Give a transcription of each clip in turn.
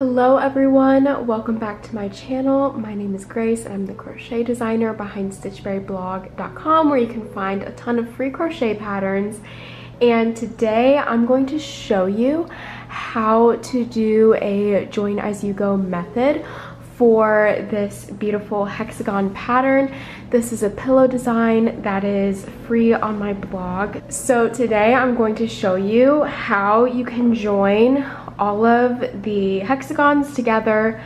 Hello everyone, welcome back to my channel. My name is Grace and I'm the crochet designer behind stitchberryblog.com, where you can find a ton of free crochet patterns. And today I'm going to show you how to do a join as you go method for this beautiful hexagon pattern. This is a pillow design that is free on my blog. So today I'm going to show you how you can join all of the hexagons together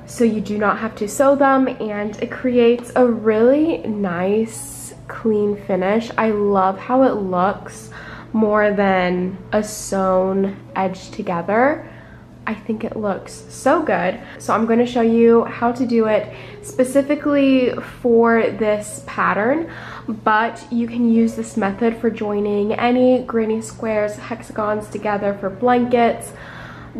so you do not have to sew them, and it creates a really nice clean finish. I love how it looks more than a sewn edge together. I think it looks so good. So I'm going to show you how to do it specifically for this pattern, but you can use this method for joining any granny squares, hexagons together for blankets,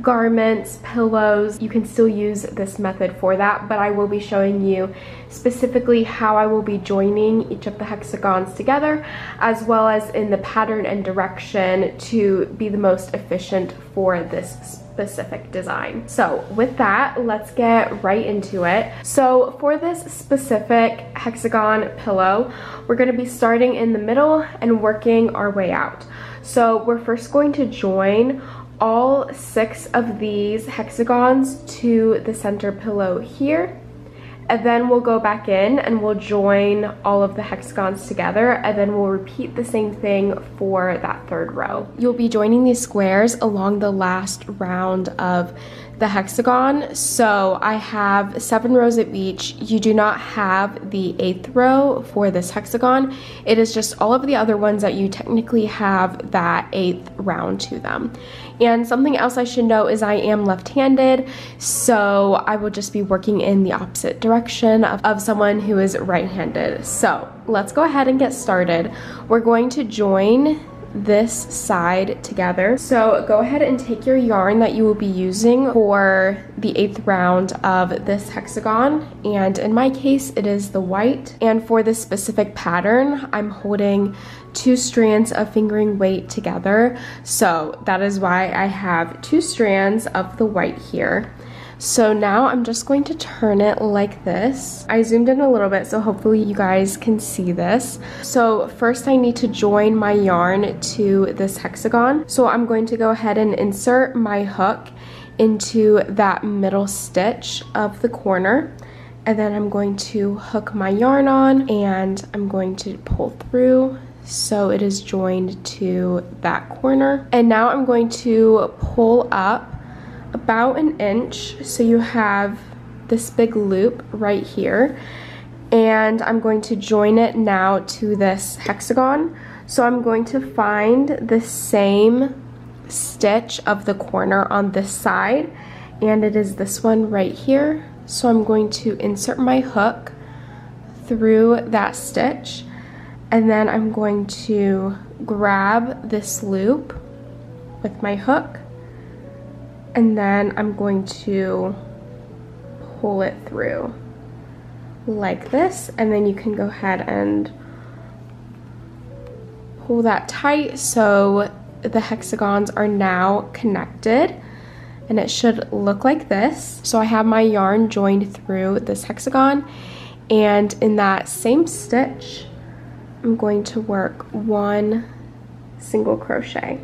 garments, pillows. You can still use this method for that, but I will be showing you specifically how I will be joining each of the hexagons together, as well as in the pattern and direction to be the most efficient for this specific design. So with that, let's get right into it. So for this specific hexagon pillow, we're going to be starting in the middle and working our way out. So we're first going to join all 6 of these hexagons to the center pillow here, and then we'll go back in and we'll join all of the hexagons together, and then we'll repeat the same thing for that 3rd row. You'll be joining these squares along the last round of the hexagon. So I have 7 rows of each. You do not have the 8th row for this hexagon. It is just all of the other ones that you technically have that 8th round to them. And something else I should note is I am left-handed, so I will just be working in the opposite direction of someone who is right-handed. So let's go ahead and get started. We're going to join this side together. So go ahead and take your yarn that you will be using for the 8th round of this hexagon, and in my case it is the white. And for this specific pattern, I'm holding 2 strands of fingering weight together, so that is why I have 2 strands of the white here. So now I'm just going to turn it like this. I zoomed in a little bit, so hopefully you guys can see this. So first I need to join my yarn to this hexagon. So I'm going to go ahead and insert my hook into that middle stitch of the corner, and then I'm going to hook my yarn on and I'm going to pull through so it is joined to that corner. And now I'm going to pull up about 1 inch, so you have this big loop right here, and I'm going to join it now to this hexagon. So I'm going to find the same stitch of the corner on this side, and it is this one right here. So I'm going to insert my hook through that stitch, and then I'm going to grab this loop with my hook, and then I'm going to pull it through like this, and then you can go ahead and pull that tight so the hexagons are now connected, and it should look like this. So I have my yarn joined through this hexagon, and in that same stitch I'm going to work 1 single crochet.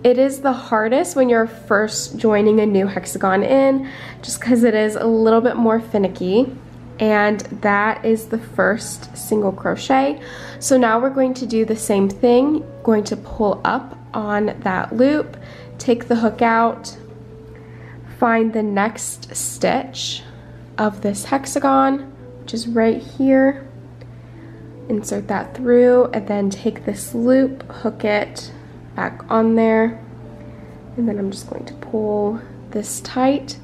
It is the hardest when you're first joining a new hexagon in, just because it is a little bit more finicky, and that is the first single crochet. So now we're going to do the same thing, going to pull up on that loop, take the hook out, find the next stitch of this hexagon, which is right here, insert that through, and then take this loop, hook it back on there, and then I'm just going to pull this tight,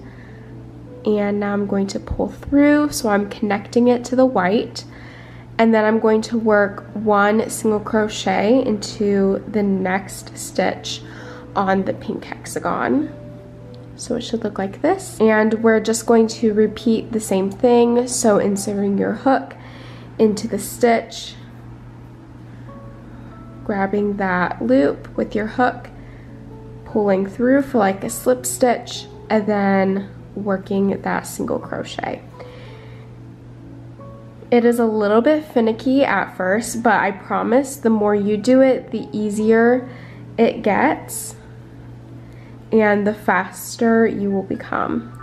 and now I'm going to pull through, so I'm connecting it to the white, and then I'm going to work 1 single crochet into the next stitch on the pink hexagon. So it should look like this, and we're just going to repeat the same thing. So inserting your hook into the stitch, grabbing that loop with your hook, pulling through for like a slip stitch, and then working that single crochet. It is a little bit finicky at first, but I promise the more you do it, the easier it gets and the faster you will become.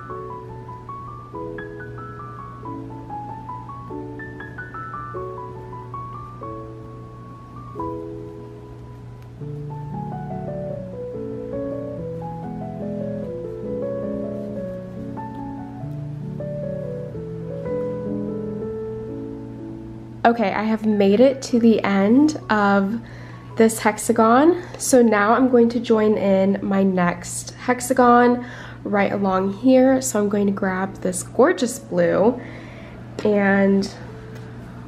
Okay, I have made it to the end of this hexagon. So now I'm going to join in my next hexagon right along here. So I'm going to grab this gorgeous blue and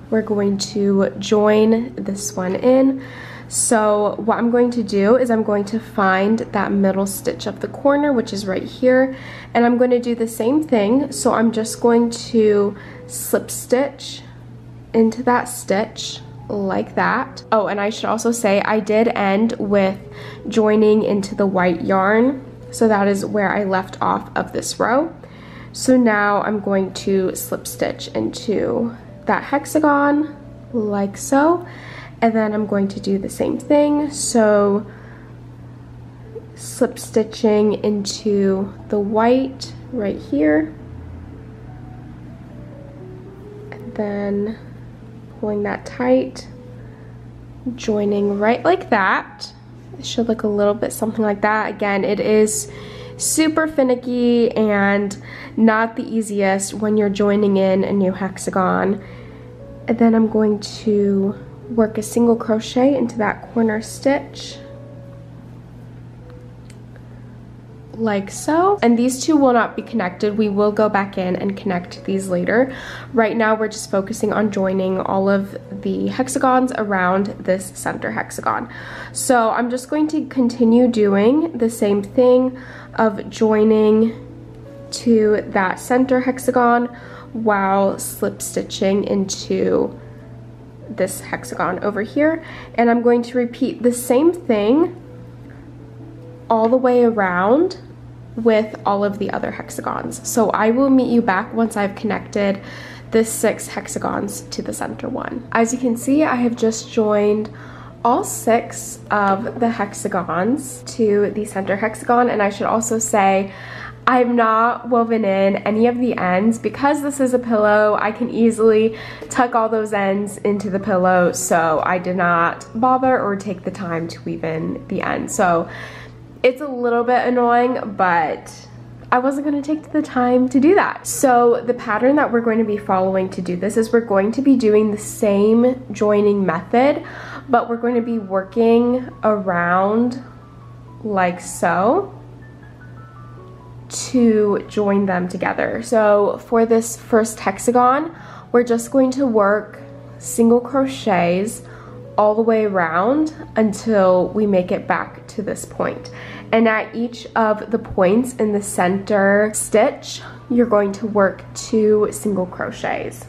we're going to join this one in. So what I'm going to do is I'm going to find that middle stitch of the corner, which is right here, and I'm going to do the same thing. So I'm just going to slip stitch into that stitch like that. Oh, and I should also say I did end with joining into the white yarn, so that is where I left off of this row. So now I'm going to slip stitch into that hexagon like so, and then I'm going to do the same thing. So slip stitching into the white right here, and then pulling that tight, joining right like that. It should look a little bit something like that. Again, it is super finicky and not the easiest when you're joining in a new hexagon. And then I'm going to work a single crochet into that corner stitch like so. And these two will not be connected. We will go back in and connect these later. Right now we're just focusing on joining all of the hexagons around this center hexagon. So I'm just going to continue doing the same thing of joining to that center hexagon while slip stitching into this hexagon over here. And I'm going to repeat the same thing all the way around with all of the other hexagons. So I will meet you back once I've connected the 6 hexagons to the center one. As you can see, I have just joined all 6 of the hexagons to the center hexagon, and I should also say I've not woven in any of the ends. Because this is a pillow, I can easily tuck all those ends into the pillow, so I did not bother or take the time to weave in the ends. So it's a little bit annoying, but I wasn't going to take the time to do that. So the pattern that we're going to be following to do this is we're going to be doing the same joining method, but we're going to be working around like so to join them together. So for this first hexagon, we're just going to work single crochets all the way around until we make it back to this point. And at each of the points in the center stitch, you're going to work 2 single crochets.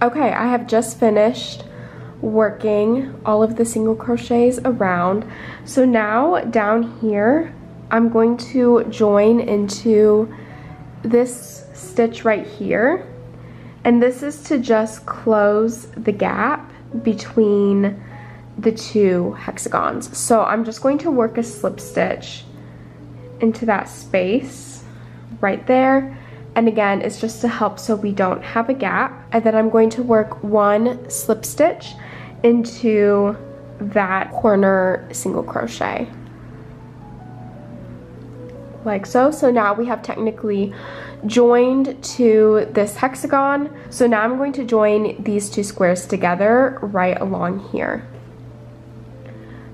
Okay, I have just finished working all of the single crochets around. So now down here, I'm going to join into this stitch right here. And this is to just close the gap between the 2 hexagons. So I'm just going to work a slip stitch into that space right there. And again, it's just to help so we don't have a gap. And then I'm going to work 1 slip stitch into that corner single crochet. Like so. So now we have technically joined to this hexagon. So now I'm going to join these two squares together right along here.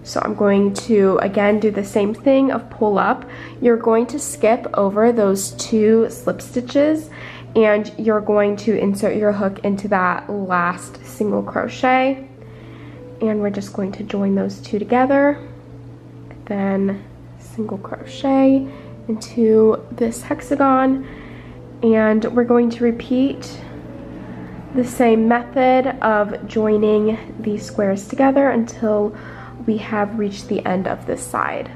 So I'm going to, again, do the same thing of pull up. You're going to skip over those 2 slip stitches, and you're going to insert your hook into that last single crochet. And we're just going to join those 2 together. Then single crochet into this hexagon. And we're going to repeat the same method of joining these squares together until we have reached the end of this side.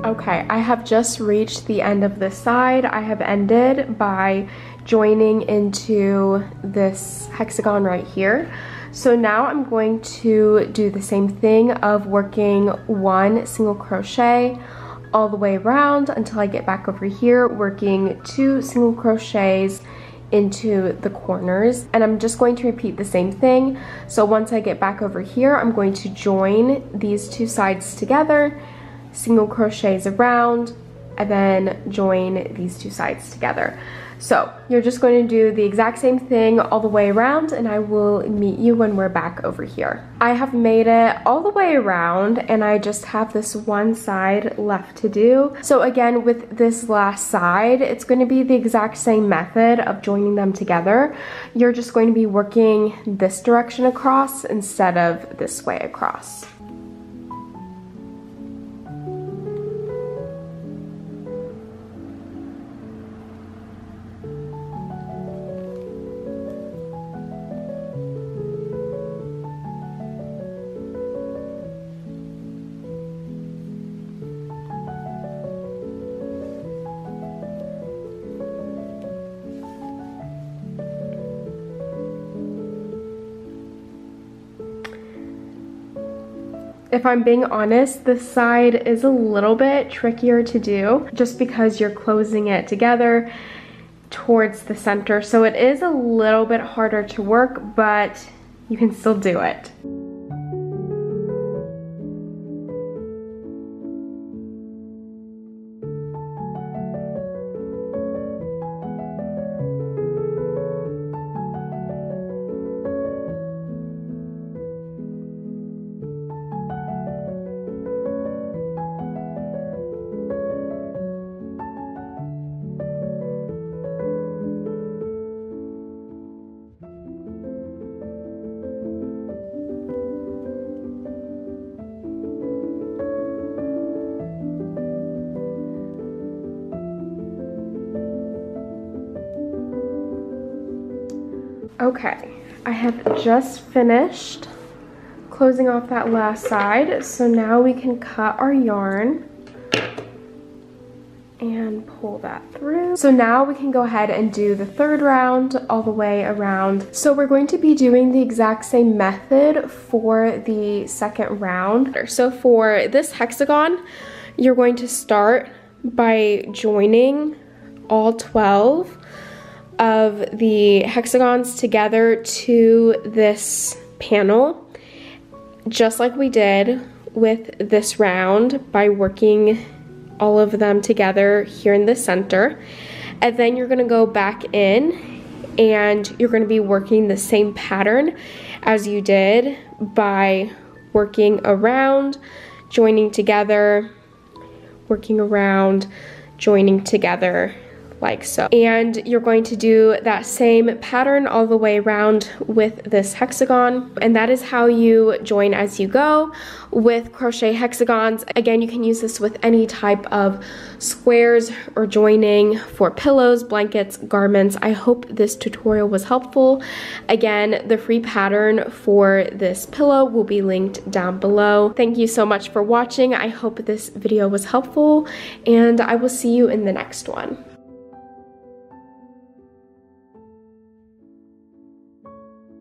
Okay, I have just reached the end of this side. I have ended by joining into this hexagon right here. So now I'm going to do the same thing of working 1 single crochet all the way around until I get back over here, working 2 single crochets into the corners, and I'm just going to repeat the same thing. So once I get back over here, I'm going to join these 2 sides together, single crochets around, and then join these 2 sides together. So you're just going to do the exact same thing all the way around, and I will meet you when we're back over here. I have made it all the way around, and I just have this one side left to do. So again, with this last side, it's going to be the exact same method of joining them together. You're just going to be working this direction across instead of this way across. If I'm being honest, this side is a little bit trickier to do just because you're closing it together towards the center. So it is a little bit harder to work, but you can still do it. Okay, I have just finished closing off that last side, so now we can cut our yarn and pull that through. So now we can go ahead and do the 3rd round all the way around. So we're going to be doing the exact same method for the 2nd round. So for this hexagon, you're going to start by joining all 12 of the hexagons together to this panel, just like we did with this round by working all of them together here in the center. And then you're gonna go back in and you're gonna be working the same pattern as you did by working around, joining together, working around, joining together, like so. And you're going to do that same pattern all the way around with this hexagon, and that is how you join as you go with crochet hexagons. Again, you can use this with any type of squares or joining for pillows, blankets, garments. I hope this tutorial was helpful. Again, the free pattern for this pillow will be linked down below. Thank you so much for watching. I hope this video was helpful, and I will see you in the next one.